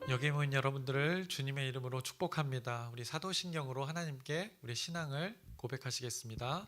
여기 모인 여러분들을 주님의 이름으로 축복합니다. 우리 사도신경으로 하나님께 우리 신앙을 고백하시겠습니다.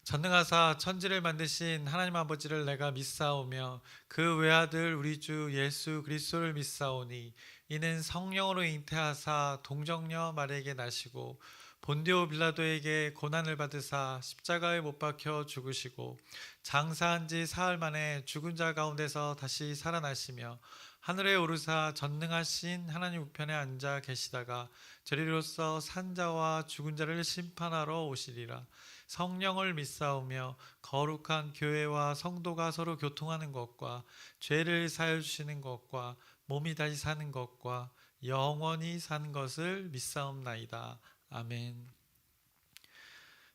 전능하사 천지를 만드신 하나님 아버지를 내가 믿사오며 그 외아들 우리 주 예수 그리스도를 믿사오니 이는 성령으로 잉태하사 동정녀 마리에게 나시고 본디오 빌라도에게 고난을 받으사 십자가에 못 박혀 죽으시고 장사한 지 사흘 만에 죽은 자 가운데서 다시 살아나시며 하늘에 오르사 전능하신 하나님 우편에 앉아 계시다가 저리로서 산자와 죽은 자를 심판하러 오시리라. 성령을 믿사오며 거룩한 교회와 성도가 서로 교통하는 것과 죄를 사하여 주시는 것과 몸이 다시 사는 것과 영원히 사는 것을 믿사옵나이다. 아멘.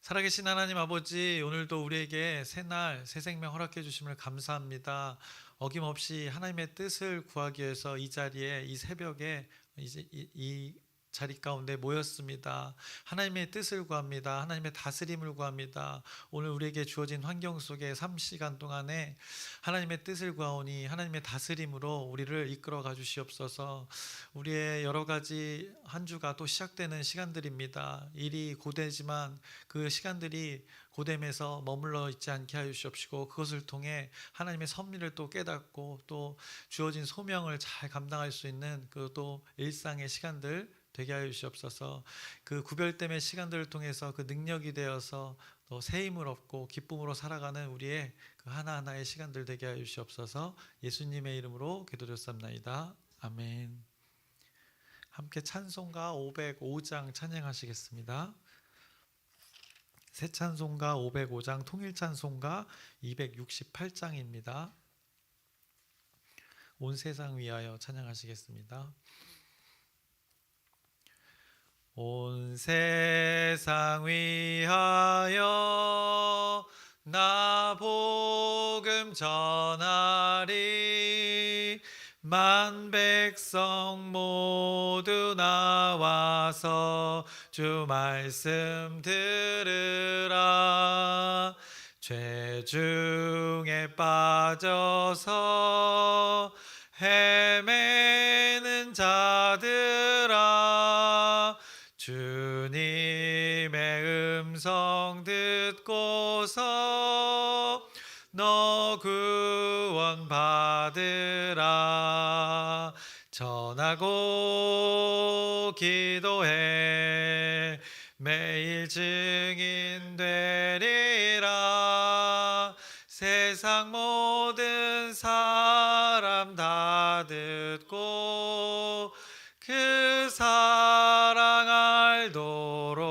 살아계신 하나님 아버지, 오늘도 우리에게 새날 새 생명 허락해 주심을 감사합니다. 어김없이 하나님의 뜻을 구하기 위해서 이 자리에, 이 새벽에 이제 이 자리 가운데 모였습니다. 하나님의 뜻을 구합니다. 하나님의 다스림을 구합니다. 오늘 우리에게 주어진 환경 속에 3시간 동안에 하나님의 뜻을 구하오니 하나님의 다스림으로 우리를 이끌어 가 주시옵소서. 우리의 여러 가지 한 주가 또 시작되는 시간들입니다. 일이 고되지만 그 시간들이 고됨에서 머물러 있지 않게 하여 주시옵시고, 그것을 통해 하나님의 섭리를 또 깨닫고 또 주어진 소명을 잘 감당할 수 있는 그 또 일상의 시간들 되게 하여 주시옵소서. 그 구별됨의 시간들을 통해서 그 능력이 되어서 또 새 힘을 얻고 기쁨으로 살아가는 우리의 그 하나하나의 시간들 되게 하여 주시옵소서. 예수님의 이름으로 기도드렸습니다. 아멘. 함께 찬송가 505장 찬양하시겠습니다. 새 찬송가 505장, 통일 찬송가 268장입니다. 온 세상 위하여 찬양하시겠습니다. 온 세상 위하여 나 복음 전하리. 만 백성 모두 나와서 주 말씀 들으라. 죄 중에 빠져서 헤매는 자들아, 주님의 음성 듣고서 너 구원 받으라. 전하고 기도해 매일 증인 되리라. 세상 모든 사람 다 듣고 그 사랑 알도록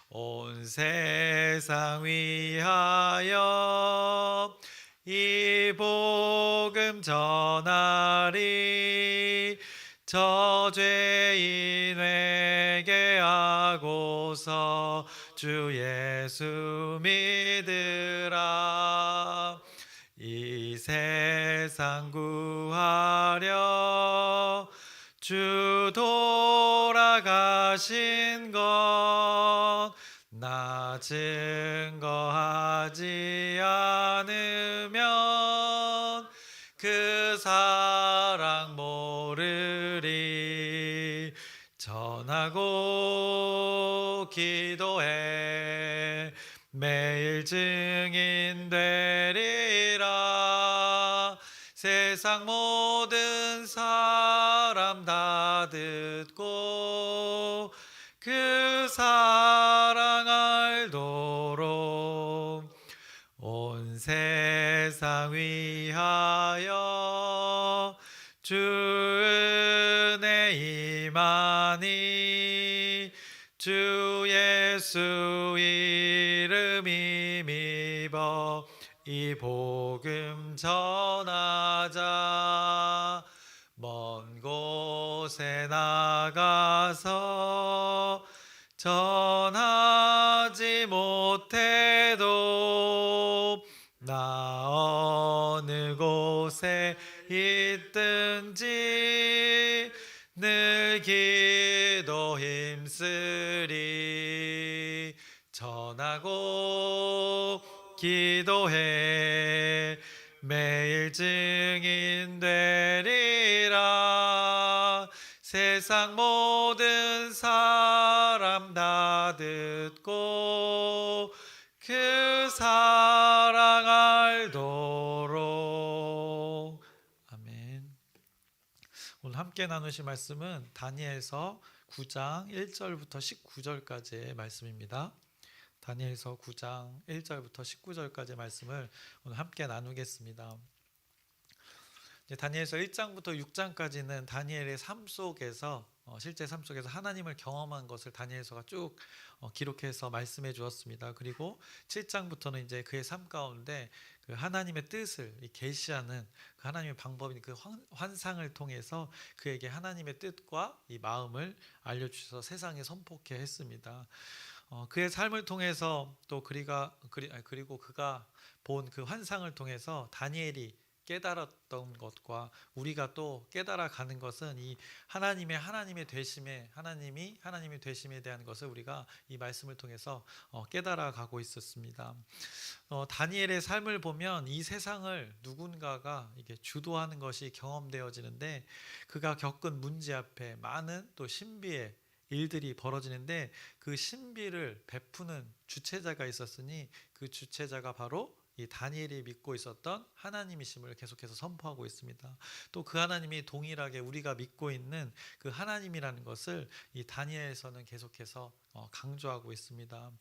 온 세상 위하여 이 복음 전하리. 저 죄인에게 하고서 주 예수 믿으라. 이 세상 구하려 주 돌아가신 것 나 증거하지 않으면 그 사랑 모르리. 전하고 기도해 매일 증인 되리라. 세상 모든 사람 다 듣고 그 사랑 알도록 온 세상 위하여 주 은혜 임하니. 주 예수 이름 힘입어 이 복음 전하자. 먼 곳에 나가서 전하지 못해도 나 어느 곳에 있든지 늘 기도 힘쓰리. 전하고 기도해 매일 증인 되리라. 세상 모든 사람 다 듣고 그 사랑 알도록. 아멘. 오늘 함께 나누실 말씀은 다니엘서 9장 1절부터 19절까지의 말씀입니다. 다니엘서 9장 1절부터 19절까지의 말씀을 오늘 함께 나누겠습니다. 다니엘서 1장부터 6장까지는 다니엘의 삶 속에서 실제 삶 속에서 하나님을 경험한 것을 다니엘서가 쭉 기록해서 말씀해 주었습니다. 그리고 7장부터는 이제 그의 삶 가운데 그 하나님의 뜻을 계시하는 그 하나님의 방법인 그 환상을 통해서 그에게 하나님의 뜻과 이 마음을 알려주셔서 세상에 선포케 했습니다. 그의 삶을 통해서 또 그리고 그가 본 그 환상을 통해서 다니엘이 깨달았던 것과 우리가 또 깨달아가는 것은 이 하나님의 되심에 하나님이 되심에 대한 것을 우리가 이 말씀을 통해서 깨달아가고 있었습니다. 다니엘의 삶을 보면 이 세상을 누군가가 이게 주도하는 것이 경험되어지는데 그가 겪은 문제 앞에 많은 또 신비의 일들이 벌어지는데 그 신비를 베푸는 주체자가 있었으니 그 주체자가 바로 이 다니엘이 믿고 있었던 하나님이심을 계속해서 선포하고 있습니다. 또 그 하나님이 동일하게 우리가 믿고 있는 그 하나님이라는 것을 이 다니엘에서는 계속해서 강조하고 있습니다.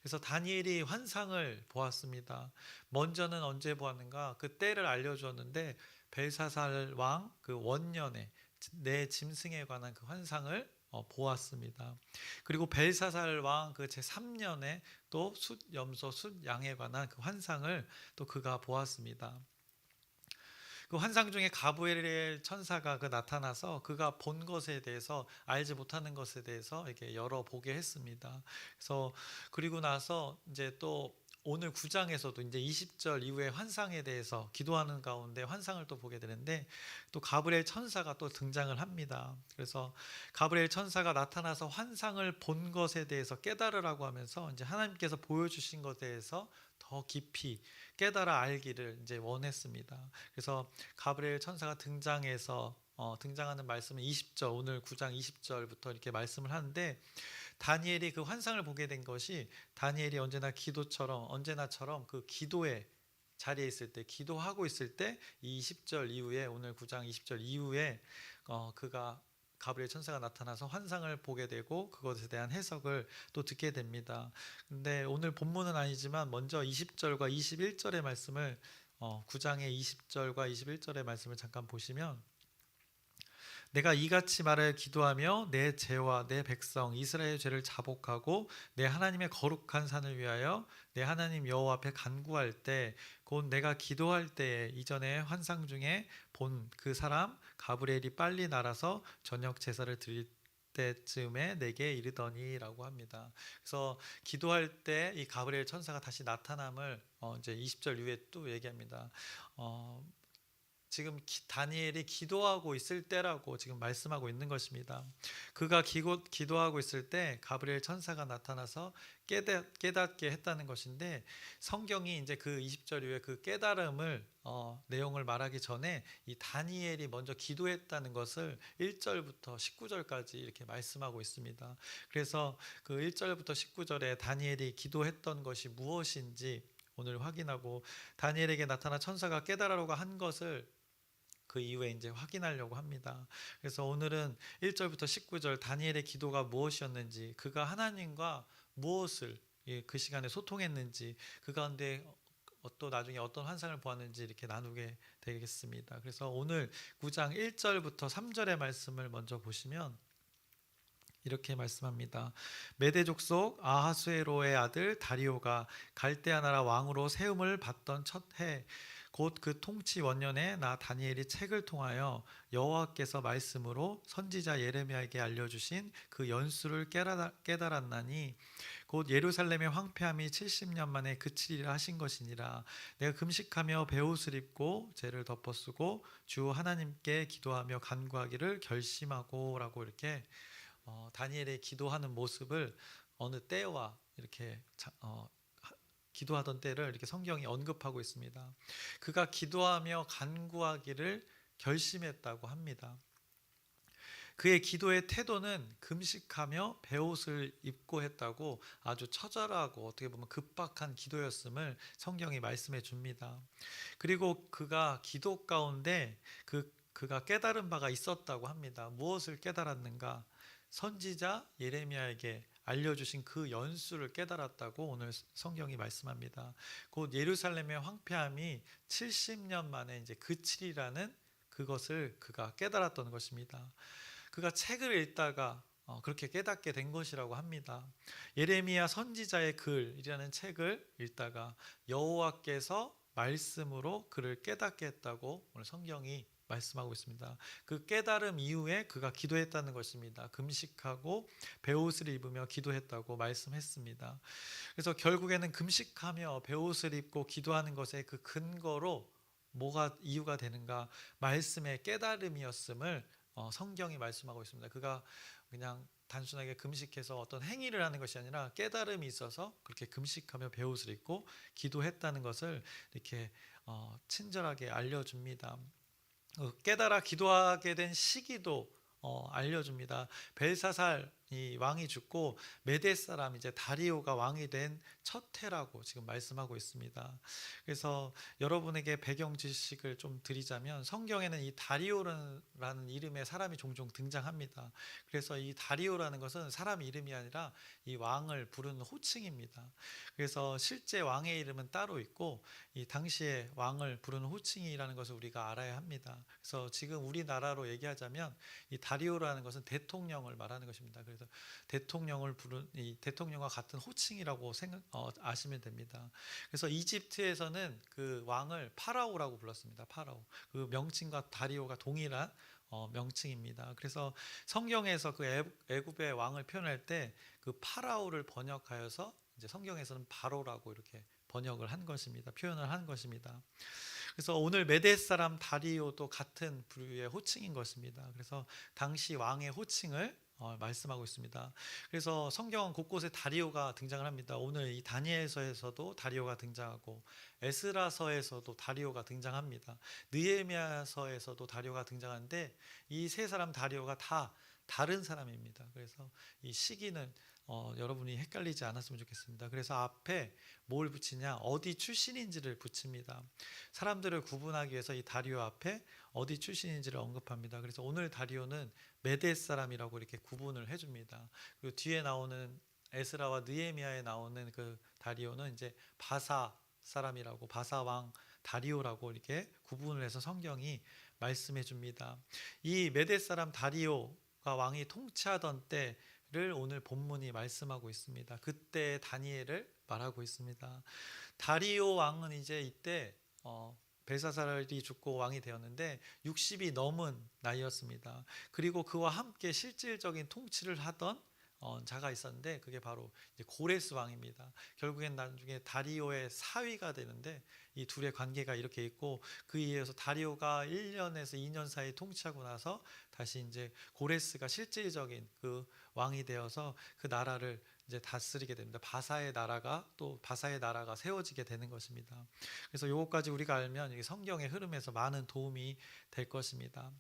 그래서 다니엘이 환상을 보았습니다. 먼저는 언제 보았는가? 그 때를 알려주었는데 벨사살 왕 그 원년에 내 짐승에 관한 그 환상을 보았습니다. 그리고 벨사살 왕 그 제3년에 또 숫 염소 숫 양에 관한 그 환상을 또 그가 보았습니다. 그 환상 중에 가브리엘 천사가 그 나타나서 그가 본 것에 대해서 알지 못하는 것에 대해서 이렇게 열어보게 했습니다. 그래서 그리고 나서 이제 또 오늘 9장에서도 이제 20절 이후에 환상에 대해서 기도하는 가운데 환상을 또 보게 되는데 또 가브리엘 천사가 또 등장을 합니다. 그래서 가브리엘 천사가 나타나서 환상을 본 것에 대해서 깨달으라고 하면서 이제 하나님께서 보여주신 것에 대해서 더 깊이 깨달아 알기를 이제 원했습니다. 그래서 가브리엘 천사가 등장하는 말씀은 20절 오늘 9장 20절부터 이렇게 말씀을 하는데 다니엘이 그 환상을 보게 된 것이 다니엘이 언제나처럼 그 기도의 자리에 있을 때 기도하고 있을 때 이 20절 이후에 오늘 9장 20절 이후에 그가 가브리엘 천사가 나타나서 환상을 보게 되고 그것에 대한 해석을 또 듣게 됩니다. 근데 오늘 본문은 아니지만 먼저 20절과 21절의 말씀을 9장의 20절과 21절의 말씀을 잠깐 보시면 내가 이같이 말하여 기도하며 내 죄와 내 백성 이스라엘의 죄를 자복하고 내 하나님의 거룩한 산을 위하여 내 하나님 여호와 앞에 간구할 때 곧 내가 기도할 때에 이전에 환상 중에 본 그 사람 가브리엘이 빨리 날아서 저녁 제사를 드릴 때쯤에 내게 이르더니라고 합니다. 그래서 기도할 때 이 가브리엘 천사가 다시 나타남을 이제 20절 이후에 또 얘기합니다. 지금 다니엘이 기도하고 있을 때라고 지금 말씀하고 있는 것입니다. 그가 기도하고 있을 때 가브리엘 천사가 나타나서 깨닫게 했다는 것인데 성경이 이제 그 20절 이후에 그 깨달음을 내용을 말하기 전에 이 다니엘이 먼저 기도했다는 것을 1절부터 19절까지 이렇게 말씀하고 있습니다. 그래서 그 1절부터 19절에 다니엘이 기도했던 것이 무엇인지 오늘 확인하고 다니엘에게 나타나 천사가 깨달으라고 한 것을 그 이후에 이제 확인하려고 합니다. 그래서 오늘은 1절부터 19절 다니엘의 기도가 무엇이었는지 그가 하나님과 무엇을 그 시간에 소통했는지 그 가운데 또 나중에 어떤 환상을 보았는지 이렇게 나누게 되겠습니다. 그래서 오늘 9장 1절부터 3절의 말씀을 먼저 보시면 이렇게 말씀합니다. 메대 족속 아하수에로의 아들 다리오가 갈대아 나라 왕으로 세움을 받던 첫 해 곧 그 통치 원년에 나 다니엘이 책을 통하여 여호와께서 말씀으로 선지자 예레미야에게 알려주신 그 연수를 깨달았나니 곧 예루살렘의 황폐함이 70년 만에 그치리라 하신 것이니라. 내가 금식하며 베옷을 입고 죄를 덮어쓰고 주 하나님께 기도하며 간구하기를 결심하고 라고 이렇게 다니엘의 기도하는 모습을 어느 때와 이렇게 기도하던 때를 이렇게 성경이 언급하고 있습니다. 그가 기도하며 간구하기를 결심했다고 합니다. 그의 기도의 태도는 금식하며 베옷을 입고 했다고 아주 처절하고 어떻게 보면 급박한 기도였음을 성경이 말씀해 줍니다. 그리고 그가 기도 가운데 그가 깨달은 바가 있었다고 합니다. 무엇을 깨달았는가? 선지자 예레미야에게 알려주신 그 연수를 깨달았다고 오늘 성경이 말씀합니다. 곧 예루살렘의 황폐함이 70년 만에 이제 그치리라는 그것을 그가 깨달았던 것입니다. 그가 책을 읽다가 그렇게 깨닫게 된 것이라고 합니다. 예레미야 선지자의 글이라는 책을 읽다가 여호와께서 말씀으로 그를 깨닫게 했다고 오늘 성경이 말씀하고 있습니다. 그 깨달음 이후에 그가 기도했다는 것입니다. 금식하고 베옷을 입으며 기도했다고 말씀했습니다. 그래서 결국에는 금식하며 베옷을 입고 기도하는 것의 그 근거로 뭐가 이유가 되는가? 말씀의 깨달음이었음을 성경이 말씀하고 있습니다. 그가 그냥 단순하게 금식해서 어떤 행위를 하는 것이 아니라 깨달음이 있어서 그렇게 금식하며 베옷을 입고 기도했다는 것을 이렇게 친절하게 알려줍니다. 깨달아 기도하게 된 시기도 알려줍니다. 벨사살 이 왕이 죽고 메대 사람 이제 다리오가 왕이 된 첫 해라고 지금 말씀하고 있습니다. 그래서 여러분에게 배경 지식을 좀 드리자면 성경에는 이 다리오라는 이름의 사람이 종종 등장합니다. 그래서 이 다리오라는 것은 사람 이름이 아니라 이 왕을 부르는 호칭입니다. 그래서 실제 왕의 이름은 따로 있고 이 당시에 왕을 부르는 호칭이라는 것을 우리가 알아야 합니다. 그래서 지금 우리나라로 얘기하자면 이 다리오라는 것은 대통령을 말하는 것입니다. 그래서 대통령을 부른 이 대통령과 같은 호칭이라고 아시면 됩니다. 그래서 이집트에서는 그 왕을 파라오라고 불렀습니다. 파라오. 그 명칭과 다리오가 동일한 명칭입니다. 그래서 성경에서 그 애굽의 왕을 표현할 때 그 파라오를 번역하여서 이제 성경에서는 바로라고 이렇게 번역을 한 것입니다. 표현을 한 것입니다. 그래서 오늘 메대 사람 다리오도 같은 부류의 호칭인 것입니다. 그래서 당시 왕의 호칭을 말씀하고 있습니다. 그래서 성경은 곳곳에 다리오가 등장을 합니다. 오늘 이 다니엘서에서도 다리오가 등장하고 에스라서에서도 다리오가 등장합니다. 느헤미야서에서도 다리오가 등장하는데 이 세 사람 다리오가 다 다른 사람입니다. 그래서 이 시기는 여러분이 헷갈리지 않았으면 좋겠습니다. 그래서 앞에 뭘 붙이냐? 어디 출신인지를 붙입니다. 사람들을 구분하기 위해서 이 다리오 앞에 어디 출신인지를 언급합니다. 그래서 오늘 다리오는 메대 사람이라고 이렇게 구분을 해줍니다. 그리고 뒤에 나오는 에스라와 느헤미야에 나오는 그 다리오는 이제 바사 사람이라고 바사 왕 다리오라고 이렇게 구분을 해서 성경이 말씀해 줍니다. 이 메대 사람 다리오가 왕이 통치하던 때를 오늘 본문이 말씀하고 있습니다. 그때 다니엘을 말하고 있습니다. 다리오 왕은 이제 이때 벨사살이 죽고 왕이 되었는데 60이 넘은 나이였습니다. 그리고 그와 함께 실질적인 통치를 하던 자가 있었는데 그게 바로 이제 고레스 왕입니다. 결국엔 나중에 다리오의 사위가 되는데 이 둘의 관계가 이렇게 있고 그에 의해서 다리오가 1년에서 2년 사이 통치하고 나서 다시 이제 고레스가 실질적인 그 왕이 되어서 그 나라를 이제 다스리게 됩니다. 바사의 나라가 세워지게 되는 것입니다. 그래서 요것까지 우리가 알면 이 성경의 흐름에서 많은 도움이 될 것입니다.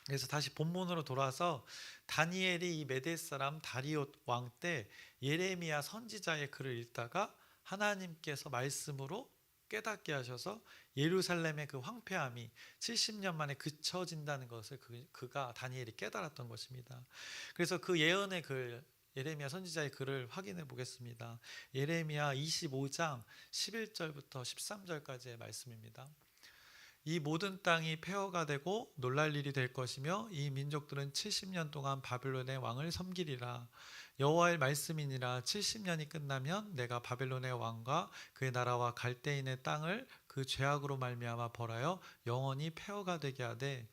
그래서 다시 본문으로 돌아서 다니엘이 이 메대 사람 다리오 왕 때 예레미야 선지자의 글을 읽다가 하나님께서 말씀으로 깨닫게 하셔서 예루살렘의 그 황폐함이 70년 만에 그쳐진다는 것을 그가 다니엘이 깨달았던 것입니다. 그래서 그 예언의 글 예레미야 선지자의 글을 확인해 보겠습니다. 예레미야 25장 11절부터 13절까지의 말씀입니다. 이 모든 땅이 폐허가 되고 놀랄 일이 될 것이며 이 민족들은 70년 동안 바벨론의 왕을 섬기리라. 여호와의 말씀이니라. 70년이 끝나면 내가 바벨론의 왕과 그의 나라와 갈대인의 땅을 그 죄악으로 말미암아 벌하여 영원히 폐허가 되게 하되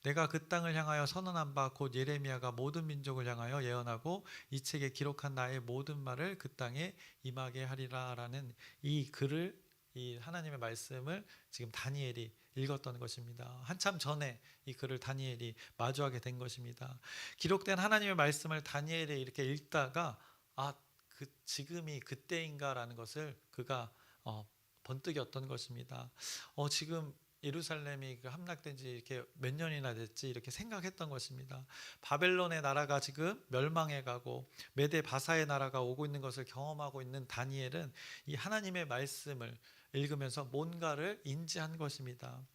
내가 그 땅을 향하여 선언한 바 곧 예레미야가 모든 민족을 향하여 예언하고 이 책에 기록한 나의 모든 말을 그 땅에 임하게 하리라 라는 이 글을 이 하나님의 말씀을 지금 다니엘이 읽었던 것입니다. 한참 전에 이 글을 다니엘이 마주하게 된 것입니다. 기록된 하나님의 말씀을 다니엘이 이렇게 읽다가 그 지금이 그때인가라는 것을 그가 번뜩였던 것입니다. 지금 예루살렘이 그 함락된 지 이렇게 몇 년이나 됐지 이렇게 생각했던 것입니다. 바벨론의 나라가 지금 멸망해 가고 메데 바사의 나라가 오고 있는 것을 경험하고 있는 다니엘은 이 하나님의 말씀을 읽으면서 뭔가를 인지한 것입니다.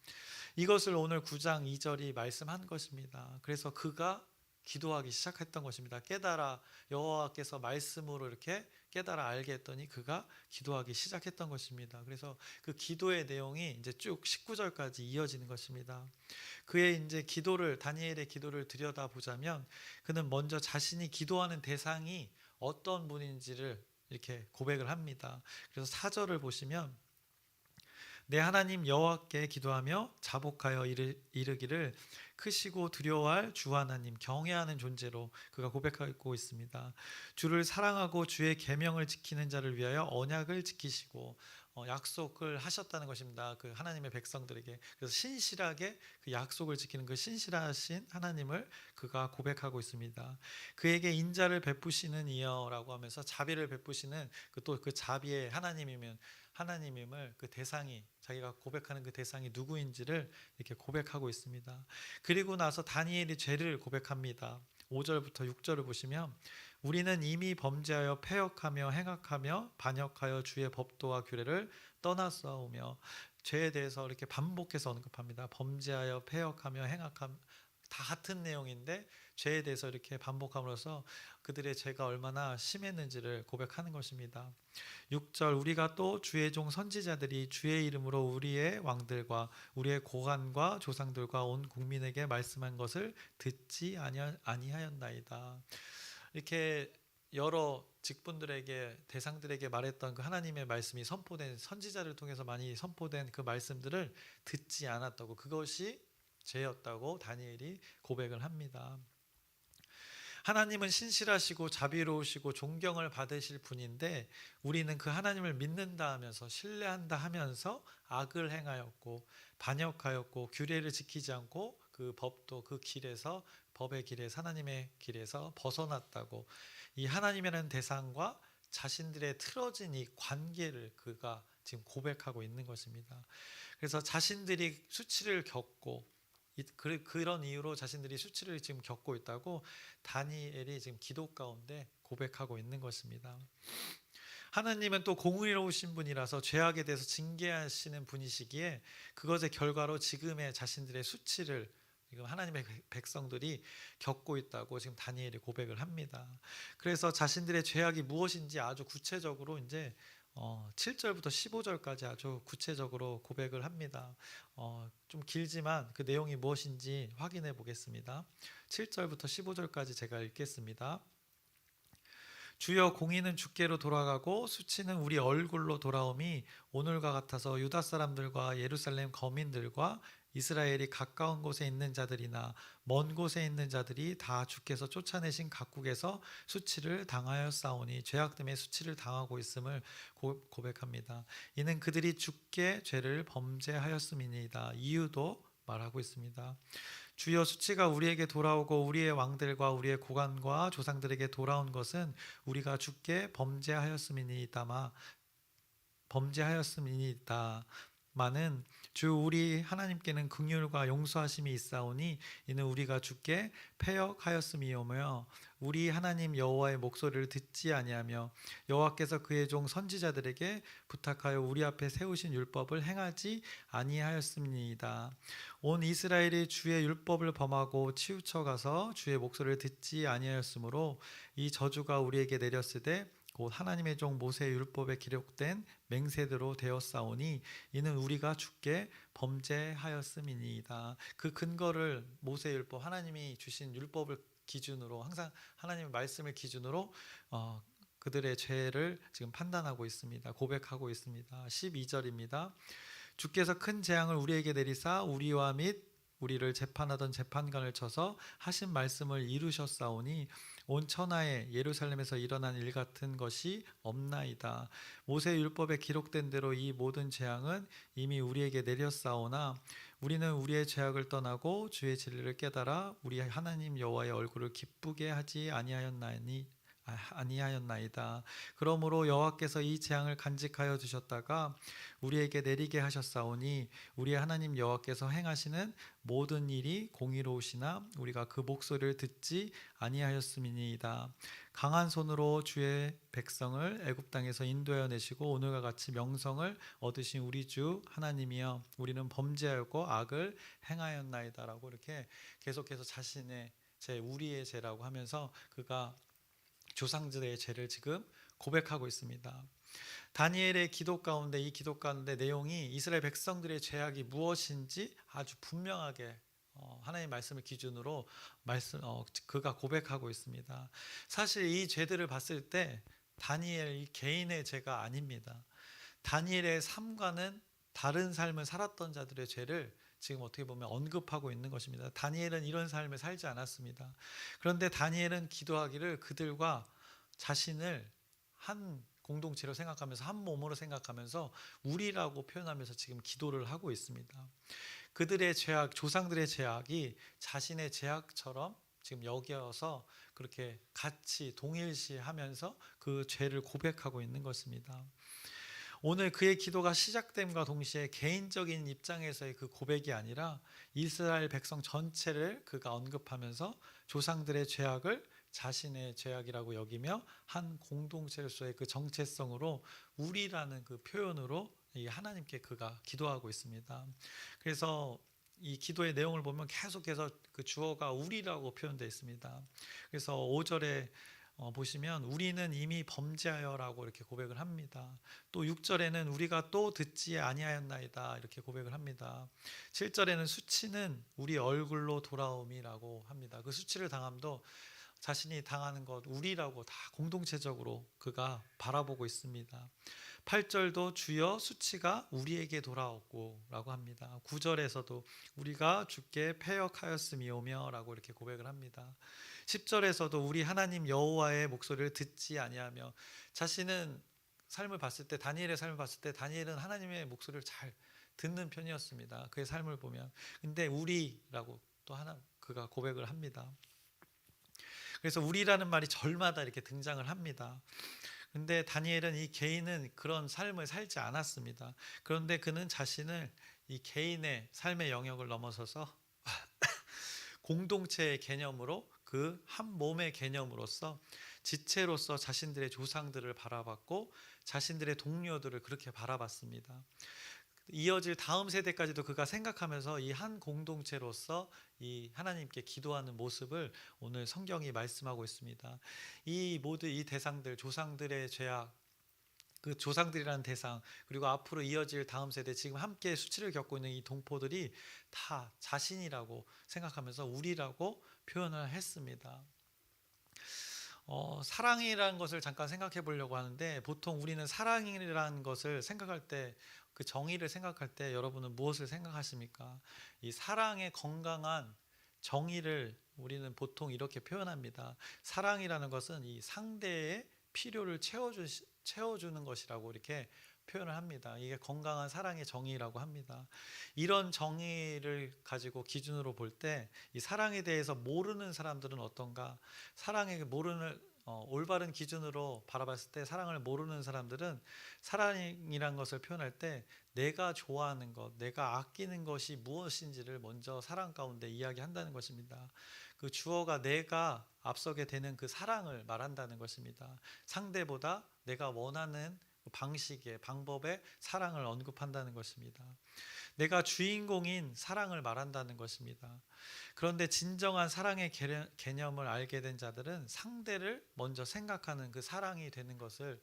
이것을 오늘 9장 2절이 말씀한 것입니다. 그래서 그가 기도하기 시작했던 것입니다. 깨달아 여호와께서 말씀으로 이렇게 깨달아 알게 했더니 그가 기도하기 시작했던 것입니다. 그래서 그 기도의 내용이 이제 쭉 19절까지 이어지는 것입니다. 그의 이제 기도를 다니엘의 기도를 들여다 보자면 그는 먼저 자신이 기도하는 대상이 어떤 분인지를 이렇게 고백을 합니다. 그래서 4절을 보시면 내 하나님 여호와께 기도하며 자복하여 이르기를 크시고 두려워할 주 하나님 경외하는 존재로 그가 고백하고 있습니다. 주를 사랑하고 주의 계명을 지키는 자를 위하여 언약을 지키시고 약속을 하셨다는 것입니다. 그 하나님의 백성들에게. 그래서 신실하게 그 약속을 지키는 그 신실하신 하나님을 그가 고백하고 있습니다. 그에게 인자를 베푸시는 이여라고 하면서 자비를 베푸시는 또 그 자비의 하나님임을 그 대상이 자기가 고백하는 그 대상이 누구인지를 이렇게 고백하고 있습니다. 그리고 나서 다니엘이 죄를 고백합니다. 5절부터 6절을 보시면 우리는 이미 범죄하여 패역하며 행악하며 반역하여 주의 법도와 규례를 떠났사오며 죄에 대해서 이렇게 반복해서 언급합니다. 범죄하여 패역하며 행악함 다 같은 내용인데 죄에 대해서 이렇게 반복함으로써 그들의 죄가 얼마나 심했는지를 고백하는 것입니다. 6절 우리가 또 주의 종 선지자들이 주의 이름으로 우리의 왕들과 우리의 고관과 조상들과 온 국민에게 말씀한 것을 듣지 아니하였나이다. 이렇게 여러 직분들에게 대상들에게 말했던 그 하나님의 말씀이 선포된 선지자를 통해서 많이 선포된 그 말씀들을 듣지 않았다고 그것이 죄였다고 다니엘이 고백을 합니다. 하나님은 신실하시고 자비로우시고 존경을 받으실 분인데 우리는 그 하나님을 믿는다 하면서 신뢰한다 하면서 악을 행하였고 반역하였고 규례를 지키지 않고 그 법도 그 길에서 법의 길에서 하나님의 길에서 벗어났다고 이 하나님이라는 대상과 자신들의 틀어진 이 관계를 그가 지금 고백하고 있는 것입니다. 그래서 자신들이 수치를 겪고 그런 이유로 자신들이 수치를 지금 겪고 있다고 다니엘이 지금 기도 가운데 고백하고 있는 것입니다. 하나님은 또 공의로우신 분이라서 죄악에 대해서 징계하시는 분이시기에 그것의 결과로 지금의 자신들의 수치를 지금 하나님의 백성들이 겪고 있다고 지금 다니엘이 고백을 합니다. 그래서 자신들의 죄악이 무엇인지 아주 구체적으로 이제 7절부터 15절까지 아주 구체적으로 고백을 합니다. 좀 길지만 그 내용이 무엇인지 확인해 보겠습니다. 7절부터 15절까지 제가 읽겠습니다. 주여 공의는 주께로 돌아가고 수치는 우리 얼굴로 돌아옴이 오늘과 같아서 유다 사람들과 예루살렘 거민들과 이스라엘이 가까운 곳에 있는 자들이나 먼 곳에 있는 자들이 다 주께서 쫓아내신 각국에서 수치를 당하였사오니 죄악 때문에 수치를 당하고 있음을 고백합니다. 이는 그들이 주께 죄를 범죄하였음이니이다. 이유도 말하고 있습니다. 주여 수치가 우리에게 돌아오고 우리의 왕들과 우리의 고관과 조상들에게 돌아온 것은 우리가 주께 범죄하였음이니이다마는 주 우리 하나님께는 긍휼과 용서하심이 있사오니 이는 우리가 주께 패역하였음이오며 우리 하나님 여호와의 목소리를 듣지 아니하며 여호와께서 그의 종 선지자들에게 부탁하여 우리 앞에 세우신 율법을 행하지 아니하였음이니이다. 온 이스라엘이 주의 율법을 범하고 치우쳐 가서 주의 목소리를 듣지 아니하였으므로 이 저주가 우리에게 내렸으되 곧 하나님의 종 모세의 율법에 기록된 맹세대로 되었사오니 이는 우리가 주께 범죄하였음이니이다. 그 근거를 모세의 율법 하나님이 주신 율법을 기준으로 항상 하나님의 말씀을 기준으로 그들의 죄를 지금 판단하고 있습니다. 고백하고 있습니다. 12절입니다. 주께서 큰 재앙을 우리에게 내리사 우리와 및 우리를 재판하던 재판관을 쳐서 하신 말씀을 이루셨사오니 온 천하에 예루살렘에서 일어난 일 같은 것이 없나이다. 모세의 율법에 기록된 대로 이 모든 재앙은 이미 우리에게 내렸사오나 우리는 우리의 죄악을 떠나고 주의 진리를 깨달아 우리 하나님 여호와의 얼굴을 기쁘게 하지 아니하였나이다. 그러므로 여호와께서 이 재앙을 간직하여 두셨다가 우리에게 내리게 하셨사오니 우리의 하나님 여호와께서 행하시는 모든 일이 공의로우시나 우리가 그 목소리를 듣지 아니하였음이니이다. 강한 손으로 주의 백성을 애굽 땅에서 인도하여 내시고 오늘과 같이 명성을 얻으신 우리 주 하나님이여 우리는 범죄하였고 악을 행하였나이다라고 이렇게 계속해서 자신의 죄, 우리의 죄라고 하면서 그가 조상들의 죄를 지금 고백하고 있습니다. 다니엘의 기도 가운데 이 기도 가운데 내용이 이스라엘 백성들의 죄악이 무엇인지 아주 분명하게 하나님의 말씀을 기준으로 그가 고백하고 있습니다. 사실 이 죄들을 봤을 때 다니엘 이 개인의 죄가 아닙니다. 다니엘의 삶과는 다른 삶을 살았던 자들의 죄를 지금 어떻게 보면 언급하고 있는 것입니다. 다니엘은 이런 삶을 살지 않았습니다. 그런데 다니엘은 기도하기를 그들과 자신을 한 공동체로 생각하면서 한 몸으로 생각하면서 우리라고 표현하면서 지금 기도를 하고 있습니다. 그들의 죄악, 조상들의 죄악이 자신의 죄악처럼 지금 여겨서 그렇게 같이 동일시하면서 그 죄를 고백하고 있는 것입니다. 오늘 그의 기도가 시작됨과 동시에 개인적인 입장에서의 그 고백이 아니라 이스라엘 백성 전체를 그가 언급하면서 조상들의 죄악을 자신의 죄악이라고 여기며 한 공동체로서의 그 정체성으로 우리라는 그 표현으로 이 하나님께 그가 기도하고 있습니다. 그래서 이 기도의 내용을 보면 계속해서 그 주어가 우리라고 표현되어 있습니다. 그래서 5절에 보시면 우리는 이미 범죄하여라고 이렇게 고백을 합니다. 또 6절에는 우리가 또 듣지 아니하였나이다 이렇게 고백을 합니다. 7절에는 수치는 우리 얼굴로 돌아옴이라고 합니다. 그 수치를 당함도 자신이 당하는 것 우리라고 다 공동체적으로 그가 바라보고 있습니다. 8절도 주여 수치가 우리에게 돌아왔고 라고 합니다. 9절에서도 우리가 주께 패역하였음이오며 라고 이렇게 고백을 합니다. 10절에서도 우리 하나님 여호와의 목소리를 듣지 아니하며 자신은 삶을 봤을 때 다니엘의 삶을 봤을 때 다니엘은 하나님의 목소리를 잘 듣는 편이었습니다. 그의 삶을 보면. 근데 우리라고 또 하나 그가 고백을 합니다. 그래서 우리라는 말이 절마다 이렇게 등장을 합니다. 근데 다니엘은 이 개인은 그런 삶을 살지 않았습니다. 그런데 그는 자신을 이 개인의 삶의 영역을 넘어서서 공동체의 개념으로 그 한 몸의 개념으로서 지체로서 자신들의 조상들을 바라봤고 자신들의 동료들을 그렇게 바라봤습니다. 이어질 다음 세대까지도 그가 생각하면서 이 한 공동체로서 이 하나님께 기도하는 모습을 오늘 성경이 말씀하고 있습니다. 이 모두 이 대상들 조상들의 죄악 그 조상들이라는 대상 그리고 앞으로 이어질 다음 세대 지금 함께 수치를 겪고 있는 이 동포들이 다 자신이라고 생각하면서 우리라고 표현을 했습니다. 사랑이라는 것을 잠깐 생각해 보려고 하는데 보통 우리는 사랑이라는 것을 생각할 때 그 정의를 생각할 때 여러분은 무엇을 생각하십니까? 이 사랑의 건강한 정의를 우리는 보통 이렇게 표현합니다. 사랑이라는 것은 이 상대의 필요를 채워주는 것이라고 이렇게 표현을 합니다. 이게 건강한 사랑의 정의라고 합니다. 이런 정의를 가지고 기준으로 볼 때 이 사랑에 대해서 모르는 사람들은 어떤가? 사랑에 모르는 올바른 기준으로 바라봤을 때 사랑을 모르는 사람들은 사랑이란 것을 표현할 때 내가 좋아하는 것, 내가 아끼는 것이 무엇인지를 먼저 사랑 가운데 이야기한다는 것입니다. 그 주어가 내가 앞서게 되는 그 사랑을 말한다는 것입니다. 상대보다 내가 원하는 방식의 방법의 사랑을 언급한다는 것입니다. 내가 주인공인 사랑을 말한다는 것입니다. 그런데 진정한 사랑의 개념을 알게 된 자들은 상대를 먼저 생각하는 그 사랑이 되는 것을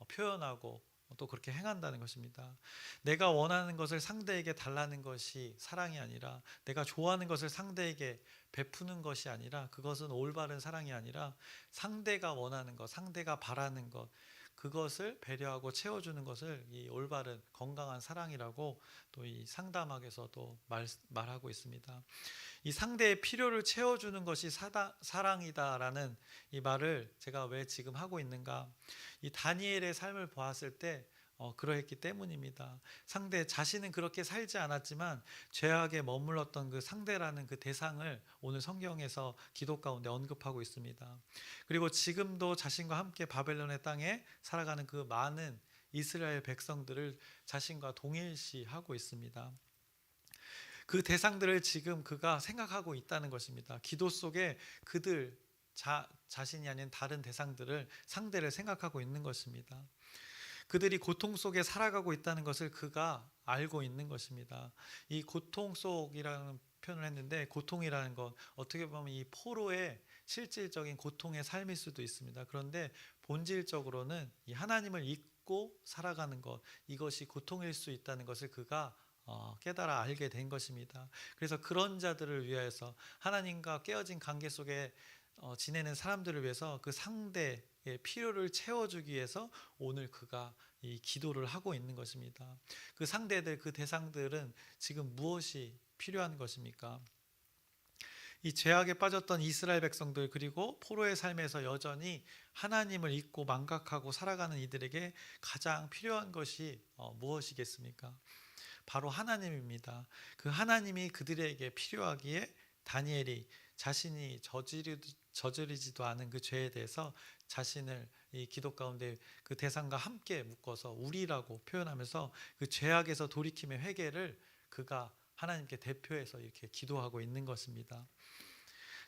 표현하고 또 그렇게 행한다는 것입니다. 내가 원하는 것을 상대에게 달라는 것이 사랑이 아니라 내가 좋아하는 것을 상대에게 베푸는 것이 아니라 그것은 올바른 사랑이 아니라 상대가 원하는 것, 상대가 바라는 것 그것을 배려하고 채워주는 것을 이 올바른 건강한 사랑이라고 또 이 상담학에서도 말하고 있습니다. 이 상대의 필요를 채워주는 것이 사랑이다라는 이 말을 제가 왜 지금 하고 있는가? 이 다니엘의 삶을 보았을 때 그러했기 때문입니다. 상대 자신은 그렇게 살지 않았지만 죄악에 머물렀던 그 상대라는 그 대상을 오늘 성경에서 기도 가운데 언급하고 있습니다. 그리고 지금도 자신과 함께 바벨론의 땅에 살아가는 그 많은 이스라엘 백성들을 자신과 동일시하고 있습니다. 그 대상들을 지금 그가 생각하고 있다는 것입니다. 기도 속에 그들 자신이 아닌 다른 대상들을 상대를 생각하고 있는 것입니다. 그들이 고통 속에 살아가고 있다는 것을 그가 알고 있는 것입니다. 이 고통 속이라는 표현을 했는데, 고통이라는 건 어떻게 보면 이 포로의 실질적인 고통의 삶일 수도 있습니다. 그런데 본질적으로는 이 하나님을 잊고 살아가는 것, 이것이 고통일 수 있다는 것을 그가 깨달아 알게 된 것입니다. 그래서 그런 자들을 위해서, 하나님과 깨어진 관계 속에 지내는 사람들을 위해서 그 상대의 필요를 채워주기 위해서 오늘 그가 이 기도를 하고 있는 것입니다. 그 상대들, 그 대상들은 지금 무엇이 필요한 것입니까? 이 죄악에 빠졌던 이스라엘 백성들, 그리고 포로의 삶에서 여전히 하나님을 잊고 망각하고 살아가는 이들에게 가장 필요한 것이 무엇이겠습니까? 바로 하나님입니다. 그 하나님이 그들에게 필요하기에 다니엘이 자신이 저지르지도 않은 그 죄에 대해서 자신을 이 기도 가운데 그 대상과 함께 묶어서 우리라고 표현하면서 그 죄악에서 돌이킴의 회개를 그가 하나님께 대표해서 이렇게 기도하고 있는 것입니다.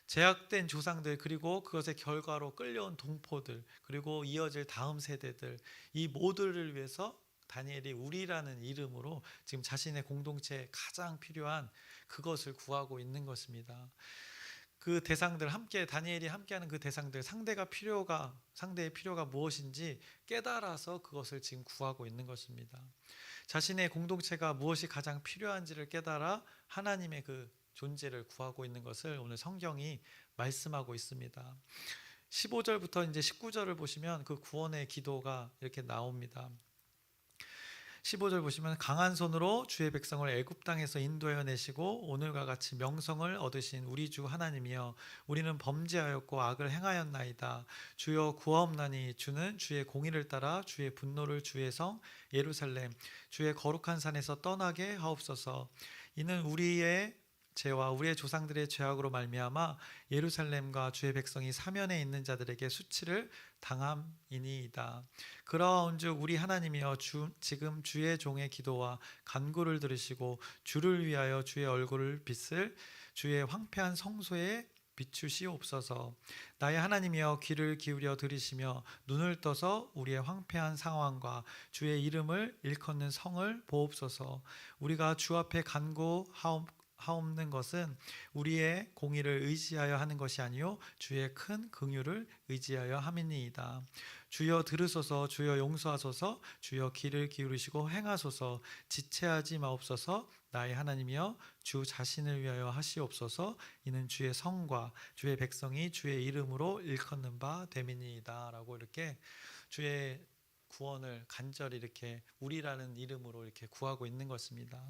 제약된 조상들, 그리고 그것의 결과로 끌려온 동포들, 그리고 이어질 다음 세대들, 이 모두를 위해서 다니엘이 우리라는 이름으로 지금 자신의 공동체에 가장 필요한 그것을 구하고 있는 것입니다. 그 대상들, 함께 다니엘이 함께하는 그 대상들, 상대의 필요가 무엇인지 깨달아서 그것을 지금 구하고 있는 것입니다. 자신의 공동체가 무엇이 가장 필요한지를 깨달아 하나님의 그 존재를 구하고 있는 것을 오늘 성경이 말씀하고 있습니다. 15절부터 이제 19절을 보시면 그 구원의 기도가 이렇게 나옵니다. 15절 보시면, 강한 손으로 주의 백성을 애굽 땅에서 인도하여 내시고 오늘과 같이 명성을 얻으신 우리 주 하나님이여, 우리는 범죄하였고 악을 행하였나이다. 주여 구하옵나니 주는 주의 공의를 따라 주의 분노를 주의 성 예루살렘 주의 거룩한 산에서 떠나게 하옵소서. 이는 우리의 죄와 우리의 조상들의 죄악으로 말미암아 예루살렘과 주의 백성이 사면에 있는 자들에게 수치를 당함이니이다. 그러한즉 우리 하나님이여, 지금 주의 종의 기도와 간구를 들으시고 주를 위하여 주의 얼굴을 빛을 주의 황폐한 성소에 비추시옵소서. 나의 하나님이여, 귀를 기울여 들으시며 눈을 떠서 우리의 황폐한 상황과 주의 이름을 일컫는 성을 보옵소서. 우리가 주 앞에 간구하옵는 것은 우리의 공의를 의지하여 하는 것이 아니요 주의 큰 긍휼을 의지하여 함이니이다. 주여 들으소서. 주여 용서하소서. 주여 귀를 기울이시고 행하소서. 지체하지 마옵소서. 나의 하나님이여, 주 자신을 위하여 하시옵소서. 이는 주의 성과 주의 백성이 주의 이름으로 일컫는 바 됨이니이다. 라고 이렇게 주의 구원을 간절히 이렇게 우리라는 이름으로 이렇게 구하고 있는 것입니다.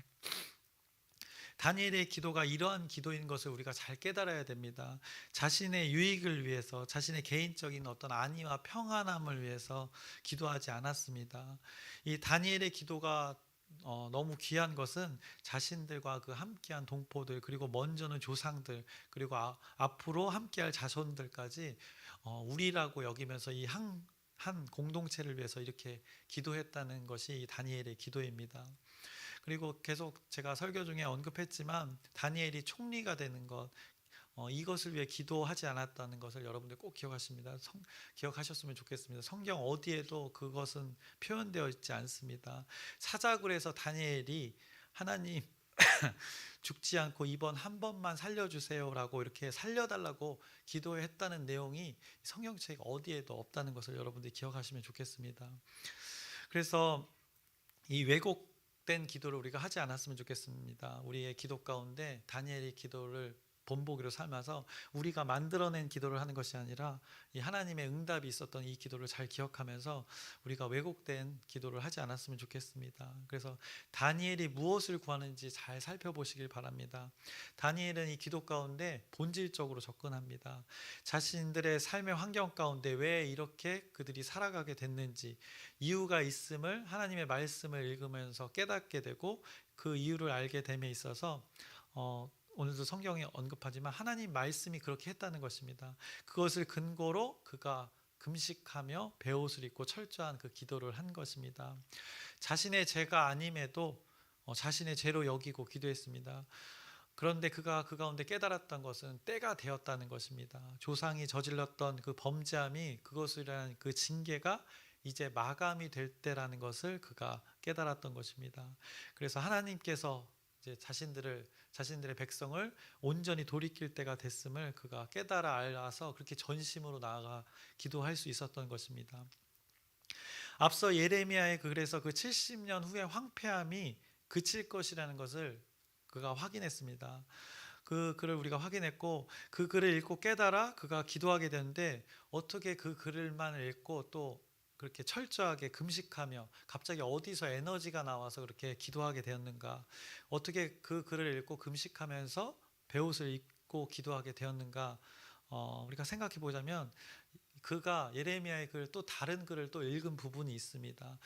다니엘의 기도가 이러한 기도인 것을 우리가 잘 깨달아야 됩니다. 자신의 유익을 위해서, 자신의 개인적인 어떤 안위와 평안함을 위해서 기도하지 않았습니다. 이 다니엘의 기도가 너무 귀한 것은 자신들과 그 함께한 동포들, 그리고 먼저는 조상들, 그리고 앞으로 함께할 자손들까지 우리라고 여기면서 이 한 공동체를 위해서 이렇게 기도했다는 것이 이 다니엘의 기도입니다. 그리고 계속 제가 설교 중에 언급했지만 다니엘이 총리가 되는 것, 이것을 위해 기도하지 않았다는 것을 여러분들 꼭 기억하셨으면 좋겠습니다. 성경 어디에도 그것은 표현되어 있지 않습니다. 사자굴에서 다니엘이 하나님 죽지 않고 이번 한 번만 살려주세요라고 이렇게 살려달라고 기도했다는 내용이 성경책 어디에도 없다는 것을 여러분들이 기억하시면 좋겠습니다. 그래서 이 왜곡된 기도를 우리가 하지 않았으면 좋겠습니다. 우리의 기도 가운데 다니엘의 기도를 본보기로 삼아서 우리가 만들어낸 기도를 하는 것이 아니라 이 하나님의 응답이 있었던 이 기도를 잘 기억하면서 우리가 왜곡된 기도를 하지 않았으면 좋겠습니다. 그래서 다니엘이 무엇을 구하는지 잘 살펴보시길 바랍니다. 다니엘은 이 기도 가운데 본질적으로 접근합니다. 자신들의 삶의 환경 가운데 왜 이렇게 그들이 살아가게 됐는지 이유가 있음을 하나님의 말씀을 읽으면서 깨닫게 되고 그 이유를 알게 됨에 있어서 오늘도 성경에 언급하지만 하나님 말씀이 그렇게 했다는 것입니다. 그것을 근거로 그가 금식하며 베옷을 입고 철저한 그 기도를 한 것입니다. 자신의 죄가 아님에도 자신의 죄로 여기고 기도했습니다. 그런데 그가 그 가운데 깨달았던 것은 때가 되었다는 것입니다. 조상이 저질렀던 그 범죄함이 그것이라는 그 징계가 이제 마감이 될 때라는 것을 그가 깨달았던 것입니다. 그래서 하나님께서 이제 자신들의 백성을 온전히 돌이킬 때가 됐음을 그가 깨달아 알아서 그렇게 전심으로 나아가 기도할 수 있었던 것입니다. 앞서 예레미야의 그래서 그 70년 후의 황폐함이 그칠 것이라는 것을 그가 확인했습니다. 그 글을 우리가 확인했고 그 글을 읽고 깨달아 그가 기도하게 되는데 어떻게 그 글만 읽고 또 그렇게 철저하게 금식하며 갑자기 어디서 에너지가 나와서 그렇게 기도하게 되었는가? 어떻게 그 글을 읽고 금식하면서 베옷을 입고 기도하게 되었는가? 우리가 생각해 보자면 그가 예레미야의 글 또 다른 글을 또 읽은 부분이 있습니다.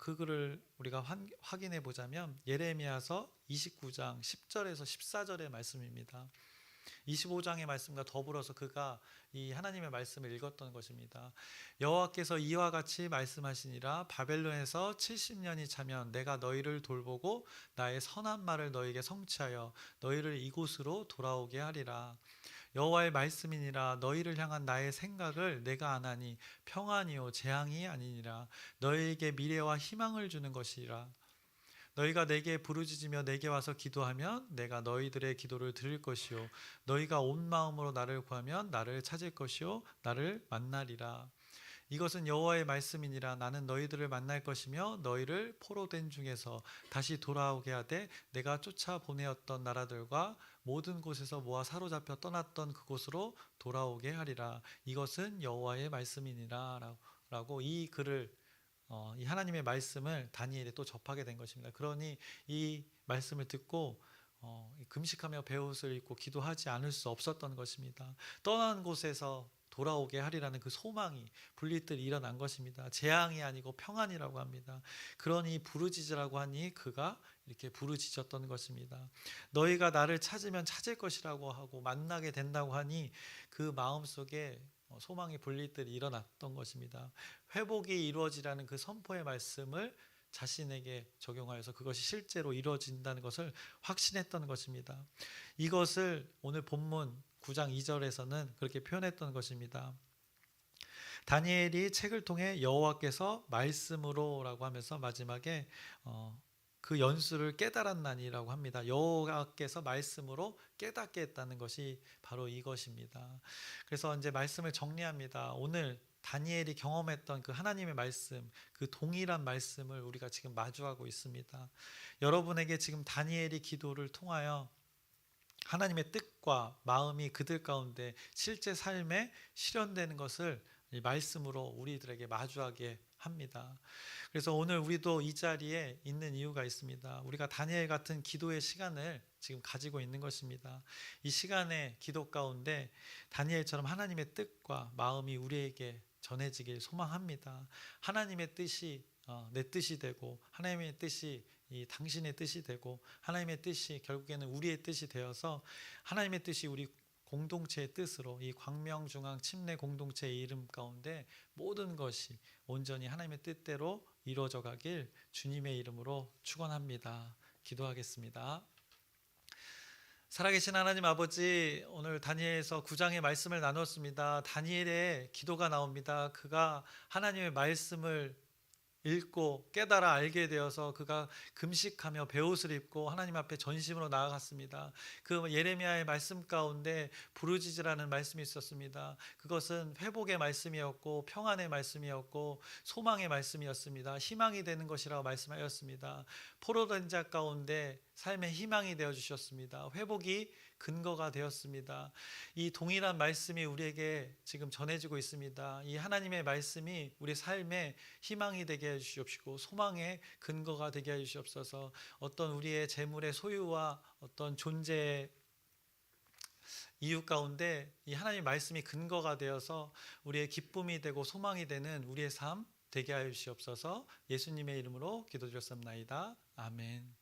그 글을 우리가 확인해 보자면 예레미야서 29장 10절에서 14절의 말씀입니다. 25장의 말씀과 더불어서 그가 이 하나님의 말씀을 읽었던 것입니다. 여호와께서 이와 같이 말씀하시니라 바벨론에서 70년이 차면 내가 너희를 돌보고 나의 선한 말을 너희에게 성취하여 너희를 이곳으로 돌아오게 하리라. 여호와의 말씀이니라. 너희를 향한 나의 생각을 내가 아나니 평안이요 재앙이 아니니라. 너희에게 미래와 희망을 주는 것이라. 너희가 내게 부르짖으며 내게 와서 기도하면 내가 너희들의 기도를 들을 것이요 너희가 온 마음으로 나를 구하면 나를 찾을 것이요 나를 만나리라. 이것은 여호와의 말씀이니라. 나는 너희들을 만날 것이며 너희를 포로된 중에서 다시 돌아오게 하되 내가 쫓아 보내었던 나라들과 모든 곳에서 모아 사로잡혀 떠났던 그곳으로 돌아오게 하리라. 이것은 여호와의 말씀이니라 라고 이 글을 이 하나님의 말씀을 다니엘이 또 접하게 된 것입니다. 그러니 이 말씀을 듣고 금식하며 베옷을 입고 기도하지 않을 수 없었던 것입니다. 떠난 곳에서 돌아오게 하리라는 그 소망이 분리들이 일어난 것입니다. 재앙이 아니고 평안이라고 합니다. 그러니 부르짖으라고 하니 그가 이렇게 부르짖었던 것입니다. 너희가 나를 찾으면 찾을 것이라고 하고 만나게 된다고 하니 그 마음속에 소망의 분리들이 일어났던 것입니다. 회복이 이루어지라는 그 선포의 말씀을 자신에게 적용하여서 그것이 실제로 이루어진다는 것을 확신했던 것입니다. 이것을 오늘 본문 9장 2절에서는 그렇게 표현했던 것입니다. 다니엘이 책을 통해 여호와께서 말씀으로라고 하면서 마지막에 그 연수를 깨달았나니라고 합니다. 여호와께서 말씀으로 깨닫게 했다는 것이 바로 이것입니다. 그래서 이제 말씀을 정리합니다. 오늘 다니엘이 경험했던 그 하나님의 말씀, 그 동일한 말씀을 우리가 지금 마주하고 있습니다. 여러분에게 지금 다니엘이 기도를 통하여 하나님의 뜻과 마음이 그들 가운데 실제 삶에 실현되는 것을 이 말씀으로 우리들에게 마주하게 합니다. 그래서 오늘 우리도 이 자리에 있는 이유가 있습니다. 우리가 다니엘 같은 기도의 시간을 지금 가지고 있는 것입니다. 이 시간의 기도 가운데 다니엘처럼 하나님의 뜻과 마음이 우리에게 전해지길 소망합니다. 하나님의 뜻이 내 뜻이 되고 하나님의 뜻이 이 당신의 뜻이 되고 하나님의 뜻이 결국에는 우리의 뜻이 되어서 하나님의 뜻이 우리 공동체의 뜻으로 이 광명중앙 침례 공동체의 이름 가운데 모든 것이 온전히 하나님의 뜻대로 이루어져 가길 주님의 이름으로 축원합니다. 기도하겠습니다. 살아계신 하나님 아버지, 오늘 다니엘에서 9장의 말씀을 나눴습니다. 다니엘의 기도가 나옵니다. 그가 하나님의 말씀을 읽고 깨달아 알게 되어서 그가 금식하며 베옷을 입고 하나님 앞에 전심으로 나아갔습니다. 그 예레미야의 말씀 가운데 부르짖으라는 말씀이 있었습니다. 그것은 회복의 말씀이었고 평안의 말씀이었고 소망의 말씀이었습니다. 희망이 되는 것이라고 말씀하였습니다. 포로된 자 가운데 삶의 희망이 되어 주셨습니다. 회복이 근거가 되었습니다. 이 동일한 말씀이 우리에게 지금 전해지고 있습니다. 이 하나님의 말씀이 우리 삶의 희망이 되게 해주시옵시고 소망의 근거가 되게 해주시옵소서. 어떤 우리의 재물의 소유와 어떤 존재의 이유 가운데 이 하나님의 말씀이 근거가 되어서 우리의 기쁨이 되고 소망이 되는 우리의 삶 되게 하여 주시옵소서. 예수님의 이름으로 기도드렸습나이다. 아멘.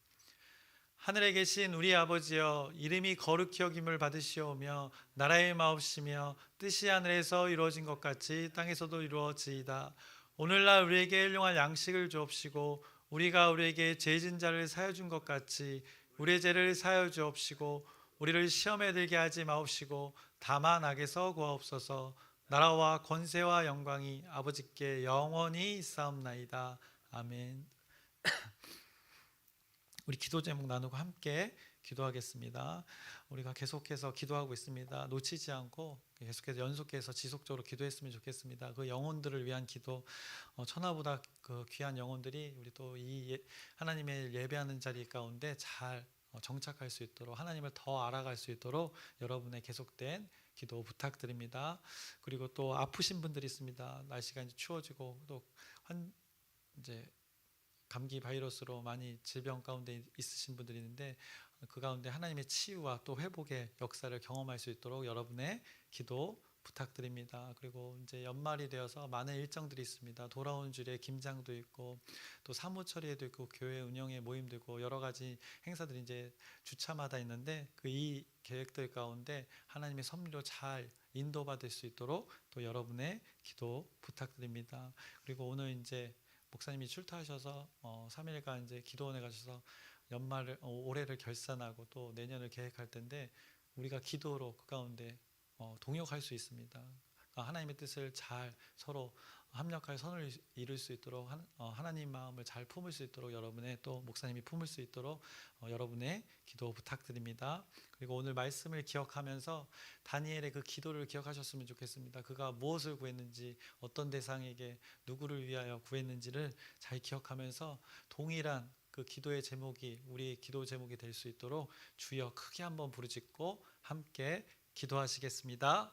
하늘에 계신 우리 아버지여, 이름이 거룩히 여김을 받으시오며 나라의 마옵시며 뜻이 하늘에서 이루어진 것 같이 땅에서도 이루어지이다. 오늘날 우리에게 일용할 양식을 주옵시고 우리가 우리에게 죄진 자를 사여 준 것 같이 우리의 죄를 사여 주옵시고 우리를 시험에 들게 하지 마옵시고 다만 악에서 구하옵소서. 나라와 권세와 영광이 아버지께 영원히 있사옵나이다. 아멘. 우리 기도 제목 나누고 함께 기도하겠습니다. 우리가 계속해서 기도하고 있습니다. 놓치지 않고 계속해서 연속해서 지속적으로 기도했으면 좋겠습니다. 그 영혼들을 위한 기도, 천하보다 그 귀한 영혼들이 우리 또 이 하나님의 예배하는 자리 가운데 잘 정착할 수 있도록, 하나님을 더 알아갈 수 있도록 여러분의 계속된 기도 부탁드립니다. 그리고 또 아프신 분들이 있습니다. 날씨가 이제 추워지고 또 이제 감기 바이러스로 많이 질병 가운데 있으신 분들이 있는데 그 가운데 하나님의 치유와 또 회복의 역사를 경험할 수 있도록 여러분의 기도 부탁드립니다. 그리고 이제 연말이 되어서 많은 일정들이 있습니다. 돌아온 주일에 김장도 있고 또 사무처리에도 있고 교회 운영의 모임도 있고 여러 가지 행사들이 이제 주차마다 있는데 그 이 계획들 가운데 하나님의 섭리로 잘 인도받을 수 있도록 또 여러분의 기도 부탁드립니다. 그리고 오늘 이제 목사님이 출타하셔서 3일간 이제 기도원에 가셔서 연말을 올해를 결산하고 또 내년을 계획할 텐데 우리가 기도로 그 가운데 동역할 수 있습니다. 하나님의 뜻을 잘 서로 합력하여 선을 이룰 수 있도록 하나님 마음을 잘 품을 수 있도록 여러분의 또 목사님이 품을 수 있도록 여러분의 기도 부탁드립니다. 그리고 오늘 말씀을 기억하면서 다니엘의 그 기도를 기억하셨으면 좋겠습니다. 그가 무엇을 구했는지 어떤 대상에게 누구를 위하여 구했는지를 잘 기억하면서 동일한 그 기도의 제목이 우리의 기도 제목이 될 수 있도록 주여 크게 한번 부르짖고 함께 기도하시겠습니다.